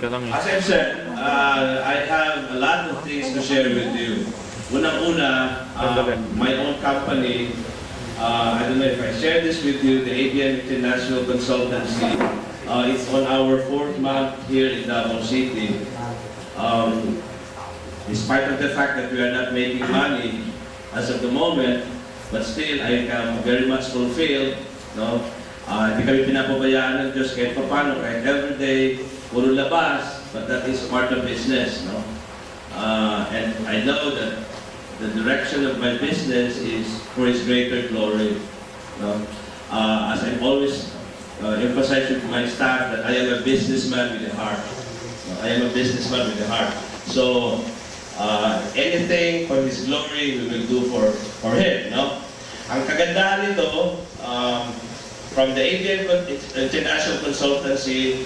ka lang eh. As I've said, I have a lot of things to share with you. Unang-una, my own company, I don't know if I share this with you, the ABM International Consultancy. It's on our 4th month here in Davao City. Despite of the fact that we are not making money as of the moment, but still I am very much fulfilled. No? Hindi kami pinapabayaan ng Diyos kahit paano, kahit everyday, puro labas, but that is part of business. No? And I know that the direction of my business is for His greater glory. No? As I always emphasize to my staff that I am a businessman with a heart. No? I am a businessman with a heart. So, anything for His glory we will do for Him. No? Ang kagandahan nito, from the ABM International Consultancy,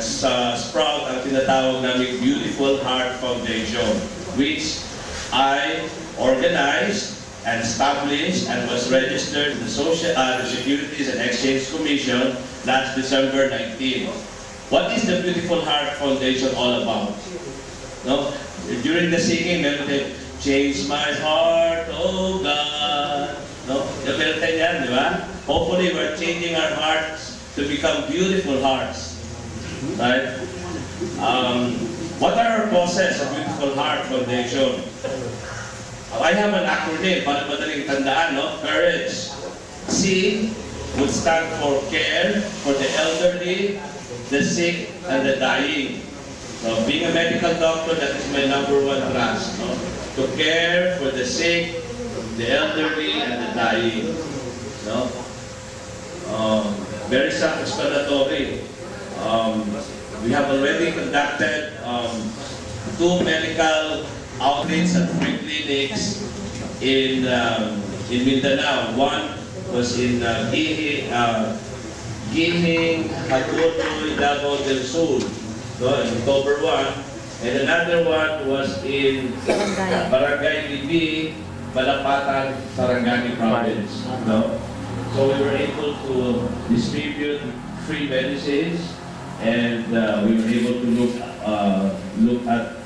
sprout ang tinatawag namin Beautiful Heart Foundation, which I organized and established and was registered in the Securities and Exchange Commission last December 19. What is the Beautiful Heart Foundation all about? No? During the singing, meron tayo, change my heart, oh God. No? Meron tayo yan, di ba? Hopefully, we're changing our hearts to become beautiful hearts. Right? What are our causes of Beautiful Heart Foundation? I have an acronym para madaling tandaan, no? Courage. C would stand for care for the elderly, the sick, and the dying. So, being a medical doctor, that is my #1 trust. No? To care for the sick, the elderly, and the dying. No? Very self-explanatory. We have already conducted 2 medical outreach at free clinics in Mindanao. One was in Gining, Hatuloy, Davao del Sur, in October 1. And another one was in Barangay Libi, Malapatan, Sarangani Province. No? So we were able to distribute free medicines, and we were able to look at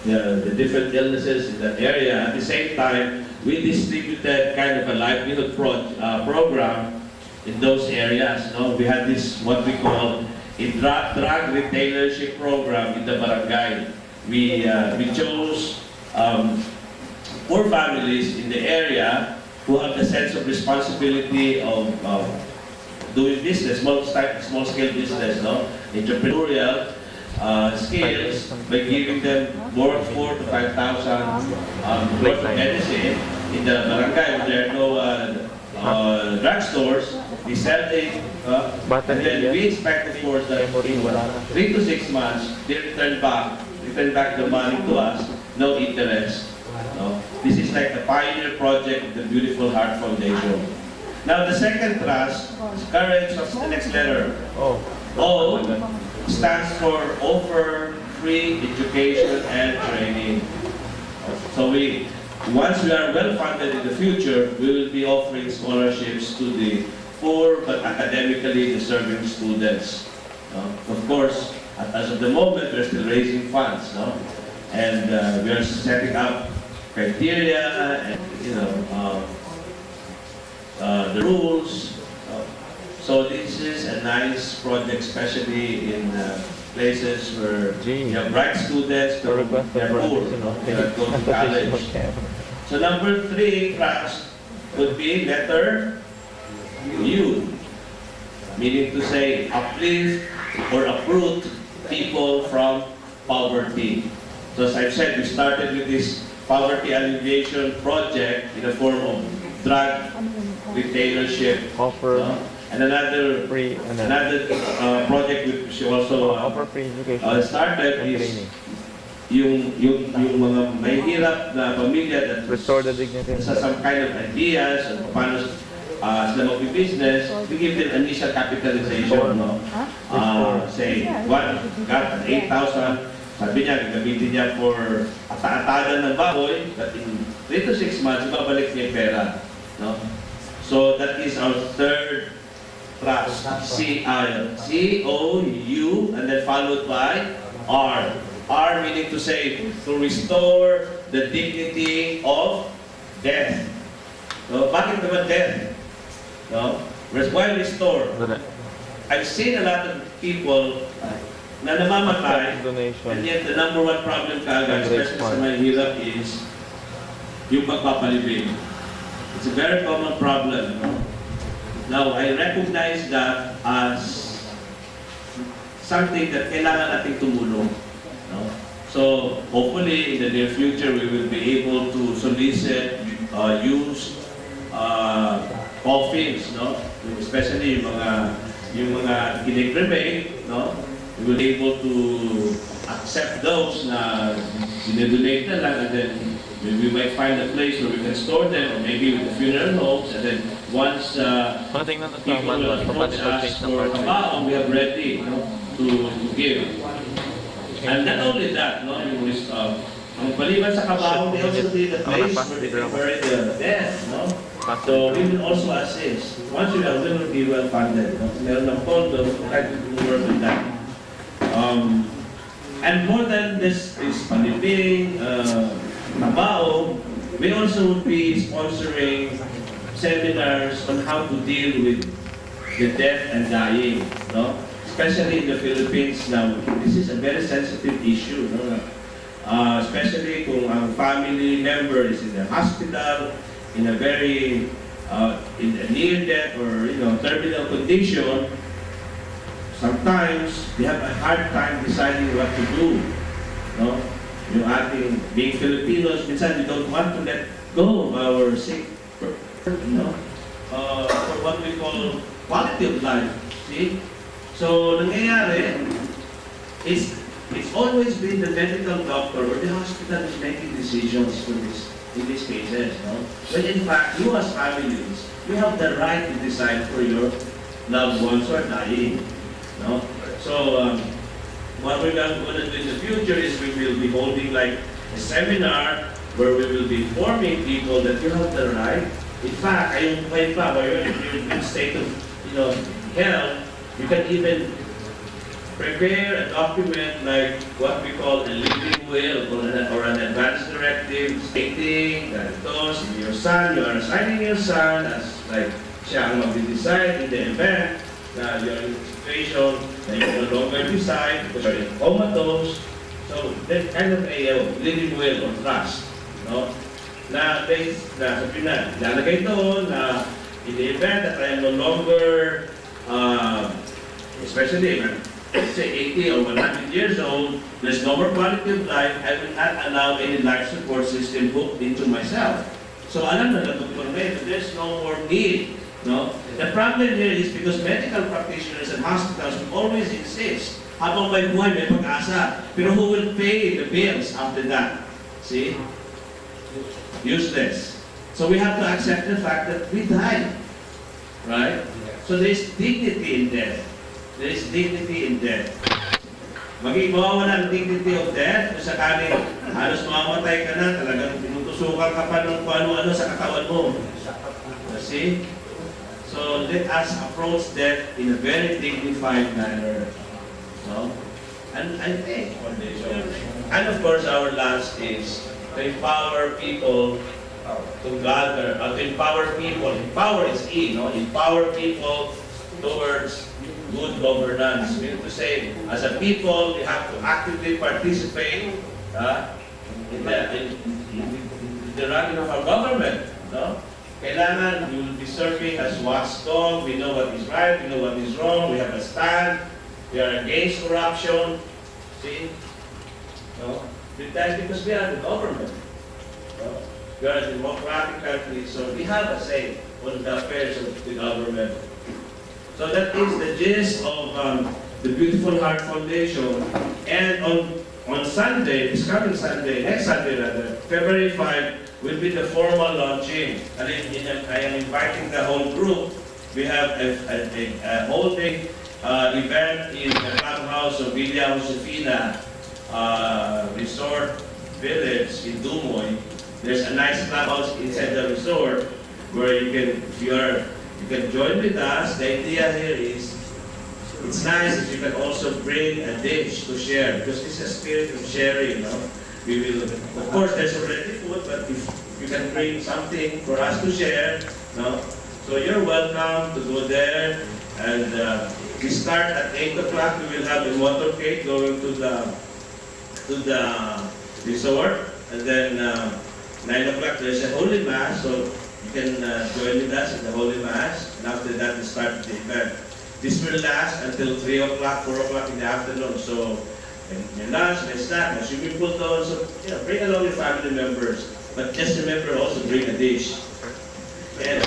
the different illnesses in that area. At the same time, we distributed kind of a livelihood program in those areas. No? We had this, what we call a drug retailership program in the barangay. We chose poor families in the area who have the sense of responsibility of doing business, small-scale business, no? Entrepreneurial skills, by giving them worth 4,000 to 5,000 worth of medicine in the barangay. When there are no drugstores, we sell it, and then we expect, of course, that in 3 to 6 months, they return back the money to us, no interest. No? This is like the pioneer project of the Beautiful Heart Foundation. Now, the second trust is courage. What's the next letter? O stands for offer free education and training. So once we are well funded in the future, we will be offering scholarships to the poor but academically deserving students. Of course, as of the moment, we're still raising funds, no? And we are setting up criteria and the rules. So this is a nice project, especially in places where you have bright students, they're poor, they go to college. So number 3 trust would be letter U, meaning to say uplift or uproot people from poverty. So as I've said, we started with this poverty alleviation project in the form of drug retailership. And another project which she also started is yung mga mahihirap na pamilya that restore the dignity sa some kind of ideas and paano sila mag-business, we give them initial capitalization, no? Say, one got 8,000, sabi niya, gagamitin niya for ata-atagan ng baboy, but in 3 to 6 months, ibabalik niya yung pera, no? So that is our third Trust. C-O-U, and then followed by R. R meaning to say, to restore the dignity of death. So, bakit naman death? No? Why restore? I've seen a lot of people na namamatay, and yet the number one problem kaagad, especially sa mahirap, is yung pagpapalibing. It's a very common problem. No? Now, I recognize that as something that kailangan nating tumulong. No? So, hopefully, in the near future, we will be able to solicit, use coffins, no? Especially yung mga kinikremate, no? We will be able to accept those na dinedonate na lang, and then we might find a place where we can store them, or maybe with the funeral homes, and then once people will approach us for kabaong, we have ready, no, to give. And not only that, no, ang paliban sa kabaong, they also need a place where they can bury the dead, no? So we will also assist. Once we will be well funded, no? Meron ng pondo, try to work with that. And more than this palibing, kabaong, we also will be sponsoring seminars on how to deal with the death and dying, no? Especially in the Philippines now, this is a very sensitive issue, no? Especially kung ang family member is in the hospital, in a very in a near death or terminal condition. Sometimes they have a hard time deciding what to do. No, yung ating being Filipinos, minsan we don't want to let go of our sick, for what we call quality of life. See, so nangyayari is it's always been the medical doctor or the hospital is making decisions for this. In these cases, no? When in fact, you as families, you have the right to decide for your loved ones who are dying, no? So, what we're going to do in the future is we will be holding like a seminar where we will be informing people that you have the right. In fact, ayun pa, where you're in a state of, health, you can even prepare a document like what we call a living will or an advance directive stating that your son, you are assigning your son as like siya ang mag-decide in the event na you're in a situation that you no longer decide because you're comatose. So that kind of a living will or trust, no? Na sabihin na, lalagay doon na in the event that I am no longer, especially let's say 80 or 100 years old, there's no more quality of life, I will not allow any life support system hooked into myself. So alam na Dr. May, there's no more need. No? The problem here is because medical practitioners and hospitals will always insist, habang may buhay, may pag-asa. Pero who will pay the bills after that? See? Useless. So we have to accept the fact that we die. Right? So there's dignity in death. There is dignity in death. Mawawala ang dignity of death kung sakaling halos mamamatay ka na, talagang pinutusukan ka pa ng kung ano-ano sa katawan mo. See? So let us approach death in a very dignified manner. No? And I think, and of course our last is to empower people to gather, to empower people. Empower is E, no? Empower people towards good governance. Meaning to say, as a people, we have to actively participate in the running of our government. No? Kailangan, we will be serving as watchdog. We know what is right, we know what is wrong, we have a stand, we are against corruption. See? No? That's because we are the government. No? We are a democratic country, so we have a say on the affairs of the government. So that is the gist of the Beautiful Heart Foundation. And on Sunday, this coming Sunday, next Sunday rather, February 5, will be the formal launching. And I am inviting the whole group. We have a holding event in the clubhouse of Villa Josefina Resort Village in Dumoy. There's a nice clubhouse inside the resort where you can, if You can join with us. The idea here is, it's nice if you can also bring a dish to share, because it's a spirit of sharing. No? We will, of course, there's already food, but if you can bring something for us to share, no? So you're welcome to go there. And we start at 8 o'clock. We will have a motorcade going to the resort, and then 9 o'clock there's a Holy Mass, so you can join with us in the Holy Mass, and after that we start the event. This will last until 3 o'clock, 4 o'clock in the afternoon, so may lunch, may snack, may swimming pool doon, so bring along your family members, but just remember also bring a dish. And